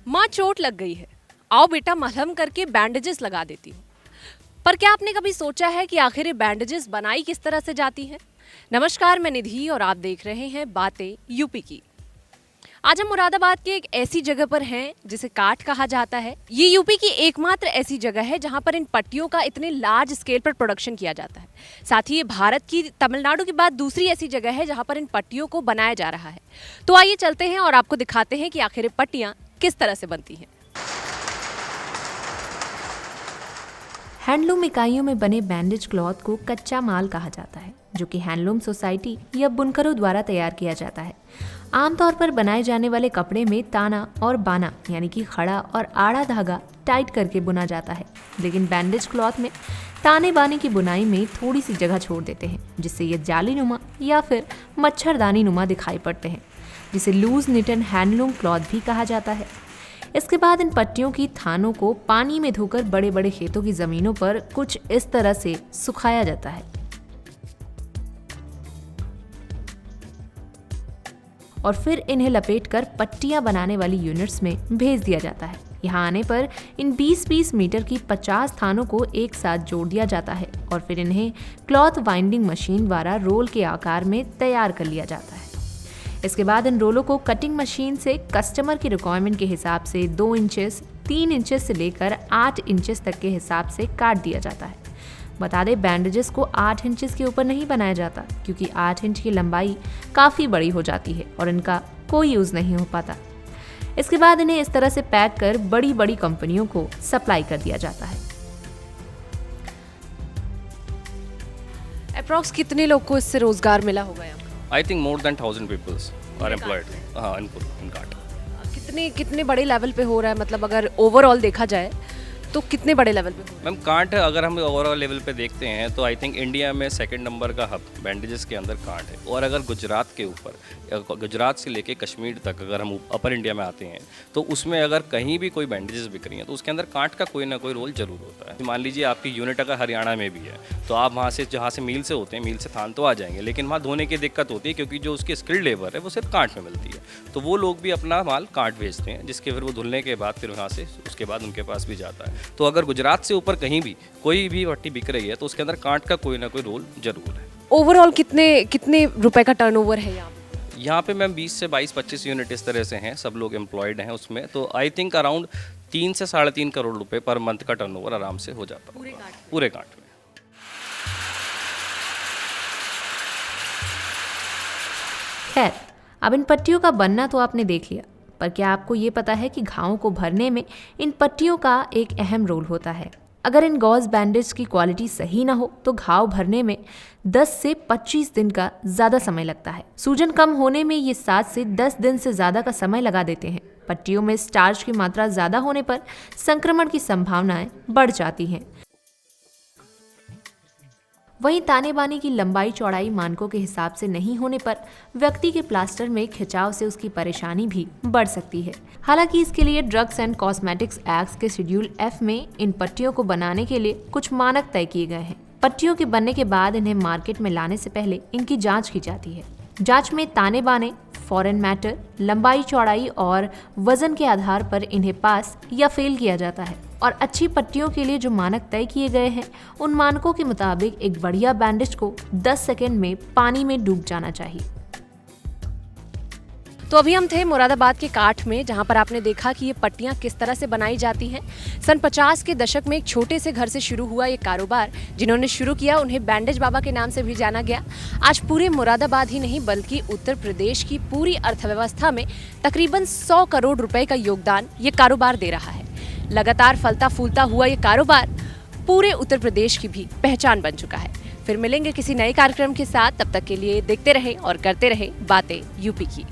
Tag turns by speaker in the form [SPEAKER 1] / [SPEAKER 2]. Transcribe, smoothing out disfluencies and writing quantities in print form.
[SPEAKER 1] माँ चोट लग गई है, आओ बेटा मलहम करके बैंडेजेस लगा देती हूँ। पर क्या आपने कभी सोचा है कि आखिर ये बैंडेजेस बनाई किस तरह से जाती हैं? नमस्कार, मैं निधि और आप देख रहे हैं बातें यूपी की। आज हम मुरादाबाद की एक ऐसी जगह पर हैं जिसे काठ कहा जाता है। ये यूपी की एकमात्र ऐसी जगह है जहां पर इन पट्टियों का इतने लार्ज स्केल पर प्रोडक्शन किया जाता है। साथ ही ये भारत की तमिलनाडु के बाद दूसरी ऐसी जगह है जहां पर इन पट्टियों को बनाया जा रहा है। तो आइए चलते हैं और आपको दिखाते हैं कि आखिर ये पट्टियां किस तरह से बनती हैं।
[SPEAKER 2] हैंडलूम इकाइयों में बने बैंडेज क्लॉथ को कच्चा माल कहा जाता है, जो कि हैंडलूम सोसाइटी या बुनकरों द्वारा तैयार किया जाता है। आमतौर पर बनाए जाने वाले कपड़े में ताना और बाना यानी कि खड़ा और आड़ा धागा टाइट करके बुना जाता है, लेकिन बैंडेज क्लॉथ में ताने बाने की बुनाई में थोड़ी सी जगह छोड़ देते हैं, जिससे ये जाली नुमा या फिर मच्छरदानी नुमा दिखाई पड़ते हैं, जिसे लूज निटन हैंडलूम क्लॉथ भी कहा जाता है। इसके बाद इन पट्टियों की थानों को पानी में धोकर बड़े बड़े खेतों की जमीनों पर कुछ इस तरह से सुखाया जाता है और फिर इन्हें लपेटकर पट्टियां बनाने वाली यूनिट्स में भेज दिया जाता है। यहाँ आने पर इन 20-20 मीटर की 50 थानों को एक साथ जोड़ दिया जाता है और फिर इन्हें क्लॉथ वाइंडिंग मशीन द्वारा रोल के आकार में तैयार कर लिया जाता है। इसके बाद इन रोलों को कटिंग मशीन से कस्टमर की रिक्वायरमेंट के हिसाब से 2 इंचेस, 3 इंचेस से लेकर 8 इंचेस तक के हिसाब से काट दिया जाता है। बता दें, बैंडेजेस को 8 इंचेस के ऊपर नहीं बनाया जाता, क्योंकि 8 इंच की लंबाई काफ़ी बड़ी हो जाती है और इनका कोई यूज़ नहीं हो पाता। इसके बाद इन्हें इस तरह से पैक कर बड़ी बड़ी कंपनियों को सप्लाई कर दिया जाता है।
[SPEAKER 1] अप्रॉक्स कितने लोग को इससे रोजगार मिला होगा?
[SPEAKER 3] I think more than 1,000 people are employed. हाँ, in काट।
[SPEAKER 1] कितने बड़े लेवल पे हो रहा है? मतलब अगर ओवरऑल देखा जाए तो कितने बड़े लेवल पे हो रहा है?
[SPEAKER 3] मैम कांट अगर हम ओवरऑल लेवल पे देखते हैं तो आई थिंक इंडिया में सेकंड नंबर का हब बैंडेजेस के अंदर कांट है। और अगर गुजरात के ऊपर, गुजरात से लेके कश्मीर तक अगर हम अपर इंडिया में आते हैं तो उसमें अगर कहीं भी कोई बैंडेजेस बिक रही हैं तो उसके अंदर कांट का कोई ना कोई रोल जरूर होता है। मान लीजिए आपकी यूनिट अगर हरियाणा में भी है तो आप वहाँ से, जहाँ से मील से होते हैं, मील से थान तो आ जाएंगे, लेकिन वहाँ धोने की दिक्कत होती है क्योंकि जो उसकी स्किल्ड लेबर है वो सिर्फ कांट में मिलती है। तो वो लोग भी अपना माल कांट भेजते हैं, जिसके फिर वो धुलने के बाद फिर वहाँ से उसके बाद उनके पास भी जाता है। तो अगर गुजरात से ऊपर कहीं भी कोई भी पट्टी बिक रही है तो उसके अंदर कांट का कोई ना कोई रोल जरूर है।
[SPEAKER 1] ओवरऑल कितने रुपए का टर्नओवर है
[SPEAKER 3] यहाँ पे मैम 20 से 22-25 यूनिट इस तरह से हैं, सब लोग एम्प्लॉयड हैं उसमें। तो आई थिंक अराउंड 3 से 3.5 करोड़ रुपए पर मंथ का टर्नओवर आराम से हो जाता है पूरे कांट में।
[SPEAKER 2] खैर, अब इन पट्टियों का बनना तो आपने देख लिया, पर क्या आपको ये पता है कि घावों को भरने में इन पट्टियों का एक अहम रोल होता है। अगर इन गॉज बैंडेज की क्वालिटी सही ना हो तो घाव भरने में 10 से 25 दिन का ज़्यादा समय लगता है। सूजन कम होने में ये 7 से 10 दिन से ज़्यादा का समय लगा देते हैं। पट्टियों में स्टार्च की मात्रा ज़्यादा होने पर संक्रमण की संभावनाएं बढ़ जाती हैं। वहीं ताने बाने की लंबाई चौड़ाई मानकों के हिसाब से नहीं होने पर व्यक्ति के प्लास्टर में खिंचाव से उसकी परेशानी भी बढ़ सकती है। हालांकि इसके लिए ड्रग्स एंड कॉस्मेटिक्स एक्ट के शेड्यूल F में इन पट्टियों को बनाने के लिए कुछ मानक तय किए गए हैं। पट्टियों के बनने के बाद इन्हें मार्केट में लाने से पहले इनकी जाँच की जाती है। जाँच में ताने बाने, फॉरेन मैटर, लंबाई चौड़ाई और वजन के आधार पर इन्हें पास या फेल किया जाता है और अच्छी पट्टियों के लिए जो मानक तय किए गए हैं उन मानकों के मुताबिक एक बढ़िया बैंडेज को 10 सेकंड में पानी में डूब जाना चाहिए।
[SPEAKER 1] तो अभी हम थे मुरादाबाद के काठ में, जहां पर आपने देखा कि ये पट्टियां किस तरह से बनाई जाती हैं। सन 50 के दशक में एक छोटे से घर से शुरू हुआ ये कारोबार, जिन्होंने शुरू किया उन्हें बैंडेज बाबा के नाम से भी जाना गया। आज पूरे मुरादाबाद ही नहीं बल्कि उत्तर प्रदेश की पूरी अर्थव्यवस्था में तकरीबन 100 करोड़ रुपए का योगदान ये कारोबार दे रहा है। लगातार फलता फूलता हुआ ये कारोबार पूरे उत्तर प्रदेश की भी पहचान बन चुका है। फिर मिलेंगे किसी नए कार्यक्रम के साथ, तब तक के लिए देखते रहें और करते रहें बातें यूपी की।